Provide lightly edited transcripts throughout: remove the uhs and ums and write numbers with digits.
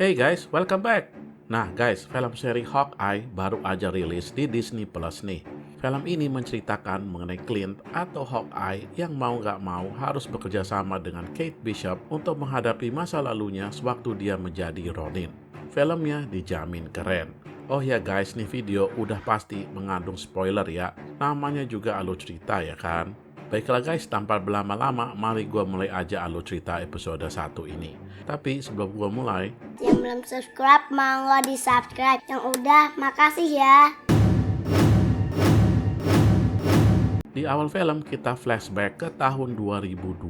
Hey guys, welcome back. Nah guys, film seri Hawkeye baru aja rilis di Disney Plus nih. Film ini menceritakan mengenai Clint atau Hawkeye yang mau gak mau harus bekerja sama dengan Kate Bishop untuk menghadapi masa lalunya sewaktu dia menjadi Ronin. Filmnya dijamin keren. Oh ya guys, nih video udah pasti mengandung spoiler ya. Namanya juga alur cerita ya kan? Baiklah guys, tanpa berlama-lama, mari gue mulai aja alur cerita episode 1 ini. Tapi sebelum gue mulai, yang belum subscribe, monggo di subscribe. Yang udah, makasih ya. di awal film kita flashback ke tahun 2012,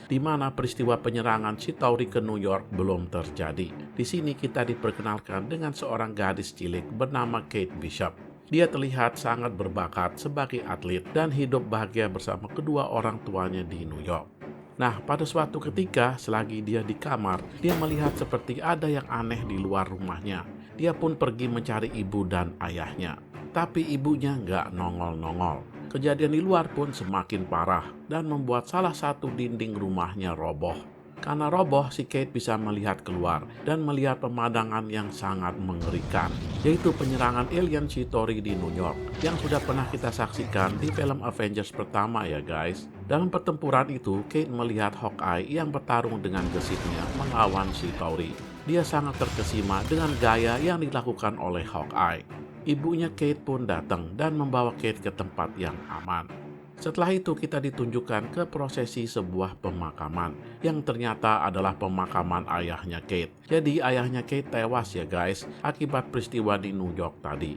di mana peristiwa penyerangan Chitauri ke New York belum terjadi. Di sini kita diperkenalkan dengan seorang gadis cilik bernama Kate Bishop. Dia terlihat sangat berbakat sebagai atlet dan hidup bahagia bersama kedua orang tuanya di New York. Nah, pada suatu ketika, selagi dia di kamar, dia melihat seperti ada yang aneh di luar rumahnya. Dia pun pergi mencari ibu dan ayahnya. Tapi ibunya nggak nongol-nongol. Kejadian di luar pun semakin parah dan membuat salah satu dinding rumahnya roboh. Karena roboh, si Kate bisa melihat keluar dan melihat pemandangan yang sangat mengerikan, yaitu penyerangan alien Chitauri di New York yang sudah pernah kita saksikan di film Avengers pertama ya guys. Dalam pertempuran itu, Kate melihat Hawkeye yang bertarung dengan gesitnya melawan Chitauri. Dia sangat terkesima dengan gaya yang dilakukan oleh Hawkeye. Ibunya Kate pun datang dan membawa Kate ke tempat yang aman. Setelah itu kita ditunjukkan ke prosesi sebuah pemakaman yang ternyata adalah pemakaman ayahnya Kate. Jadi ayahnya Kate tewas ya guys akibat peristiwa di New York tadi.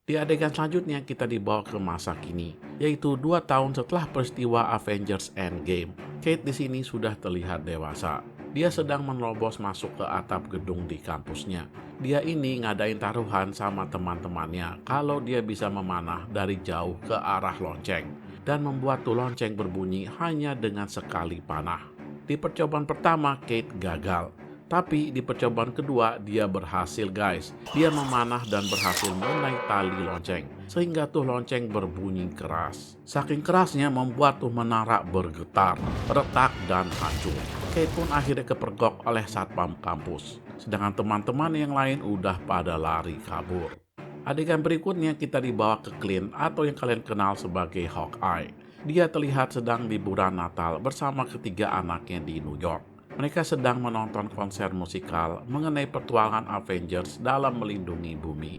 Di adegan selanjutnya kita dibawa ke masa kini, yaitu 2 tahun setelah peristiwa Avengers Endgame. Kate di sini sudah terlihat dewasa. Dia sedang menerobos masuk ke atap gedung di kampusnya. Dia ini ngadain taruhan sama teman-temannya kalau dia bisa memanah dari jauh ke arah lonceng dan membuat tuh lonceng berbunyi hanya dengan sekali panah. Di percobaan pertama Kate gagal, tapi di percobaan kedua dia berhasil guys. Dia memanah dan berhasil menaik tali lonceng sehingga tuh lonceng berbunyi keras. Saking kerasnya membuat tuh menara bergetar, retak dan hancur. Kate pun akhirnya kepergok oleh satpam kampus. Sedangkan teman-teman yang lain udah pada lari kabur. Adegan berikutnya kita dibawa ke Clint atau yang kalian kenal sebagai Hawkeye. Dia terlihat sedang liburan Natal bersama ketiga anaknya di New York. Mereka sedang menonton konser musikal mengenai petualangan Avengers dalam melindungi bumi.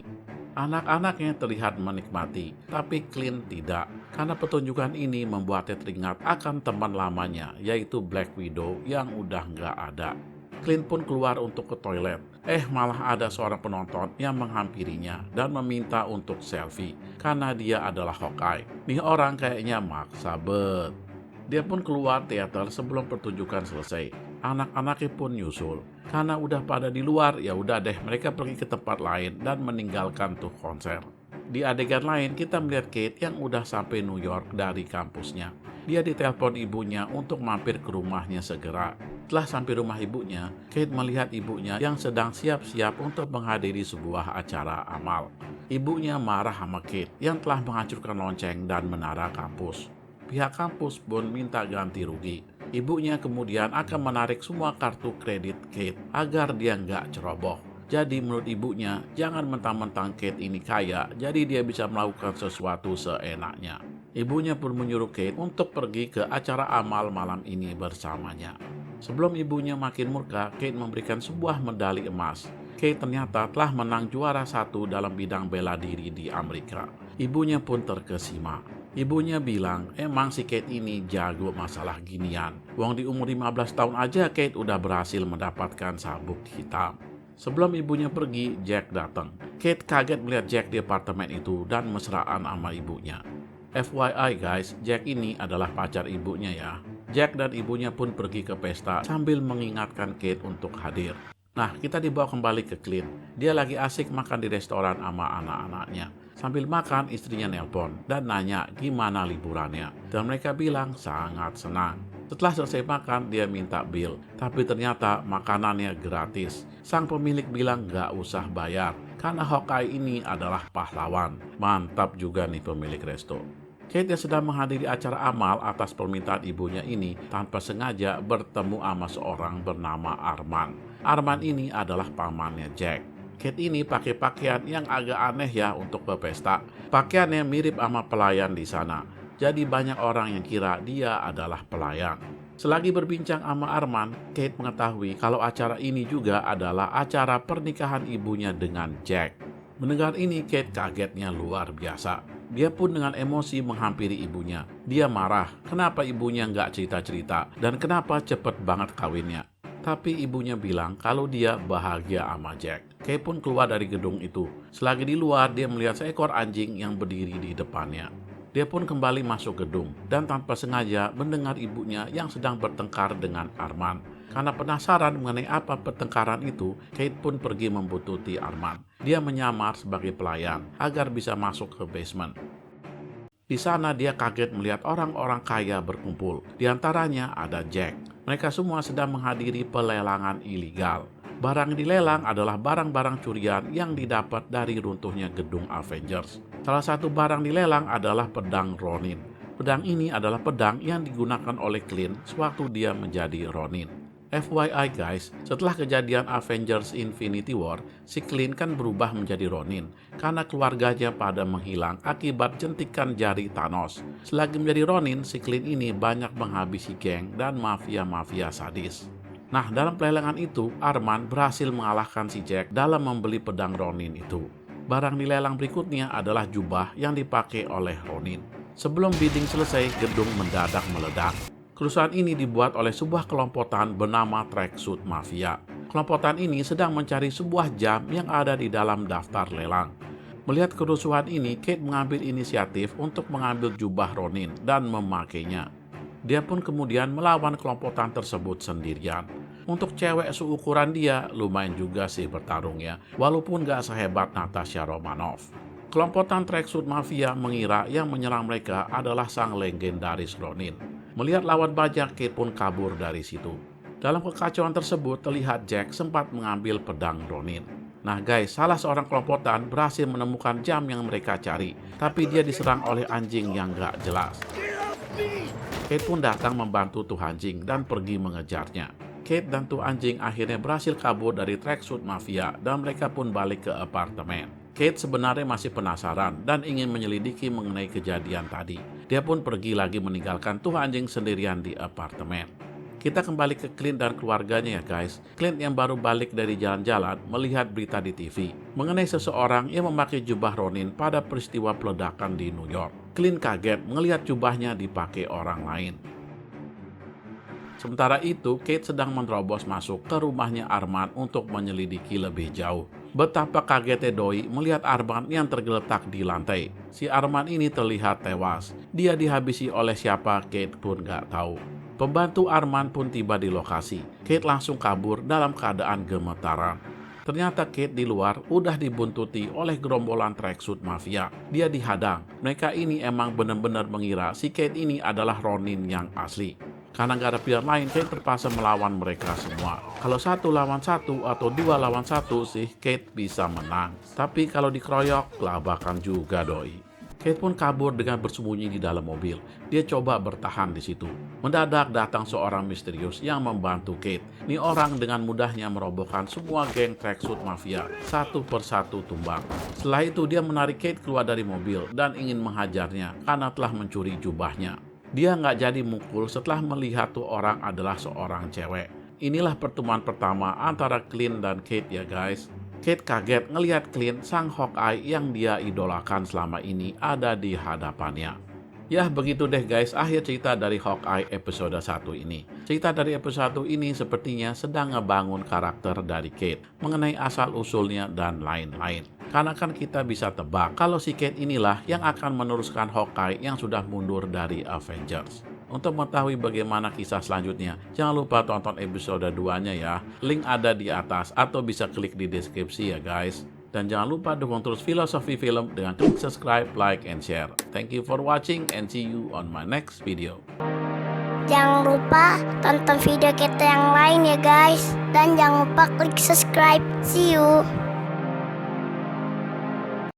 Anak-anaknya terlihat menikmati, tapi Clint tidak, karena pertunjukan ini membuatnya teringat akan teman lamanya, yaitu Black Widow yang udah nggak ada. Clint pun keluar untuk ke toilet. Malah ada seorang penonton yang menghampirinya dan meminta untuk selfie karena dia adalah Hawkeye. Nih orang kayaknya maksa bet. Dia pun keluar teater sebelum pertunjukan selesai. Anak-anaknya pun nyusul. Karena udah pada di luar, ya udah deh mereka pergi ke tempat lain dan meninggalkan tuh konser. Di adegan lain kita melihat Kate yang udah sampai New York dari kampusnya. Dia ditelepon ibunya untuk mampir ke rumahnya segera. Setelah sampai rumah ibunya, Kate melihat ibunya yang sedang siap-siap untuk menghadiri sebuah acara amal. Ibunya marah sama Kate yang telah menghancurkan lonceng dan menara kampus. Pihak kampus pun minta ganti rugi. Ibunya kemudian akan menarik semua kartu kredit Kate agar dia nggak ceroboh. Jadi menurut ibunya, jangan mentang-mentang Kate ini kaya, jadi dia bisa melakukan sesuatu seenaknya. Ibunya pun menyuruh Kate untuk pergi ke acara amal malam ini bersamanya. Sebelum ibunya makin murka, Kate memberikan sebuah medali emas. Kate ternyata telah menang juara 1 dalam bidang bela diri di Amerika. Ibunya pun terkesima. Ibunya bilang, emang si Kate ini jago masalah ginian. Wong di umur 15 tahun aja Kate udah berhasil mendapatkan sabuk hitam. Sebelum ibunya pergi, Jack datang. Kate kaget melihat Jack di apartemen itu dan mesraan sama ibunya. FYI guys, Jack ini adalah pacar ibunya ya. Jack dan ibunya pun pergi ke pesta sambil mengingatkan Kate untuk hadir. Nah, kita dibawa kembali ke Clint. Dia lagi asik makan di restoran sama anak-anaknya. Sambil makan, istrinya nelpon dan nanya gimana liburannya. Dan mereka bilang sangat senang. Setelah selesai makan, dia minta bill. Tapi ternyata makanannya gratis. Sang pemilik bilang gak usah bayar. Karena Hawkeye ini adalah pahlawan. Mantap juga nih pemilik resto. Kate yang sedang menghadiri acara amal atas permintaan ibunya ini tanpa sengaja bertemu sama seorang bernama Arman. Arman ini adalah pamannya Jack. Kate ini pakai pakaian yang agak aneh ya untuk berpesta. Pakaiannya mirip sama pelayan di sana. Jadi banyak orang yang kira dia adalah pelayan. Selagi berbincang sama Arman, Kate mengetahui kalau acara ini juga adalah acara pernikahan ibunya dengan Jack. Mendengar ini, Kate kagetnya luar biasa. Dia pun dengan emosi menghampiri ibunya. Dia marah, kenapa ibunya nggak cerita-cerita dan kenapa cepet banget kawinnya. Tapi ibunya bilang kalau dia bahagia sama Jack. Kate pun keluar dari gedung itu. Selagi di luar, dia melihat seekor anjing yang berdiri di depannya. Dia pun kembali masuk gedung dan tanpa sengaja mendengar ibunya yang sedang bertengkar dengan Arman. Karena penasaran mengenai apa pertengkaran itu, Kate pun pergi membuntuti Arman. Dia menyamar sebagai pelayan agar bisa masuk ke basement. Di sana dia kaget melihat orang-orang kaya berkumpul. Di antaranya ada Jack. Mereka semua sedang menghadiri pelelangan ilegal. Barang yang dilelang adalah barang-barang curian yang didapat dari runtuhnya gedung Avengers. Salah satu barang dilelang adalah pedang Ronin. Pedang ini adalah pedang yang digunakan oleh Clint sewaktu dia menjadi Ronin. FYI guys, setelah kejadian Avengers Infinity War, si Clint kan berubah menjadi Ronin karena keluarganya pada menghilang akibat jentikan jari Thanos. Selagi menjadi Ronin, si Clint ini banyak menghabisi geng dan mafia-mafia sadis. Nah, dalam pelelangan itu, Arman berhasil mengalahkan si Jack dalam membeli pedang Ronin itu. Barang dilelang berikutnya adalah jubah yang dipakai oleh Ronin. Sebelum bidding selesai, gedung mendadak meledak. Kerusuhan ini dibuat oleh sebuah kelompokan bernama Tracksuit Mafia. Kelompokan ini sedang mencari sebuah jam yang ada di dalam daftar lelang. Melihat kerusuhan ini, Kate mengambil inisiatif untuk mengambil jubah Ronin dan memakainya. Dia pun kemudian melawan kelompokan tersebut sendirian. Untuk cewek seukuran dia, lumayan juga sih bertarungnya, walaupun gak sehebat Natasha Romanoff. Kelompokan Tracksuit Mafia mengira yang menyerang mereka adalah sang legendaris Ronin. Melihat lawan banyak, Kate pun kabur dari situ. Dalam kekacauan tersebut, terlihat Jack sempat mengambil pedang Ronin. Nah guys, salah seorang kelompokan berhasil menemukan jam yang mereka cari, tapi dia diserang oleh anjing yang gak jelas. Kate pun datang membantu tuh anjing dan pergi mengejarnya. Kate dan tuh anjing akhirnya berhasil kabur dari Tracksuit Mafia dan mereka pun balik ke apartemen. Kate sebenarnya masih penasaran dan ingin menyelidiki mengenai kejadian tadi. Dia pun pergi lagi meninggalkan tuh anjing sendirian di apartemen. Kita kembali ke Clint dan keluarganya ya guys. Clint yang baru balik dari jalan-jalan melihat berita di TV mengenai seseorang yang memakai jubah Ronin pada peristiwa peledakan di New York. Clint kaget melihat jubahnya dipakai orang lain. Sementara itu, Kate sedang menerobos masuk ke rumahnya Arman untuk menyelidiki lebih jauh. Betapa kagetnya Doi melihat Arman yang tergeletak di lantai. Si Arman ini terlihat tewas. Dia dihabisi oleh siapa, Kate pun gak tahu. Pembantu Arman pun tiba di lokasi. Kate langsung kabur dalam keadaan gemetaran. Ternyata Kate di luar udah dibuntuti oleh gerombolan Tracksuit Mafia. Dia dihadang. Mereka ini emang benar-benar mengira si Kate ini adalah Ronin yang asli. Karena gak ada pilihan lain, Kate terpaksa melawan mereka semua. Kalau 1 lawan 1 atau 2 lawan 1 sih, Kate bisa menang. Tapi kalau dikeroyok, kelabakan juga doi. Kate pun kabur dengan bersembunyi di dalam mobil. Dia coba bertahan di situ. Mendadak datang seorang misterius yang membantu Kate. Ini orang dengan mudahnya merobohkan semua geng Tracksuit Mafia, satu persatu tumbang. Setelah itu dia menarik Kate keluar dari mobil dan ingin menghajarnya karena telah mencuri jubahnya. Dia nggak jadi mukul setelah melihat tuh orang adalah seorang cewek. Inilah pertemuan pertama antara Clint dan Kate ya guys. Kate kaget ngelihat Clint, sang Hawkeye yang dia idolakan selama ini ada di hadapannya. Ya begitu deh guys, akhir cerita dari Hawkeye episode 1 ini. Cerita dari episode 1 ini sepertinya sedang ngebangun karakter dari Kate mengenai asal-usulnya dan lain-lain. Karena kan kita bisa tebak kalau si Kate inilah yang akan meneruskan Hawkeye yang sudah mundur dari Avengers. Untuk mengetahui bagaimana kisah selanjutnya, jangan lupa tonton episode 2-nya ya. Link ada di atas atau bisa klik di deskripsi ya guys. Dan jangan lupa dukung terus Filosofi Film dengan klik subscribe, like, and share. Thank you for watching and see you on my next video. Jangan lupa tonton video kita yang lain ya guys. Dan jangan lupa klik subscribe. See you.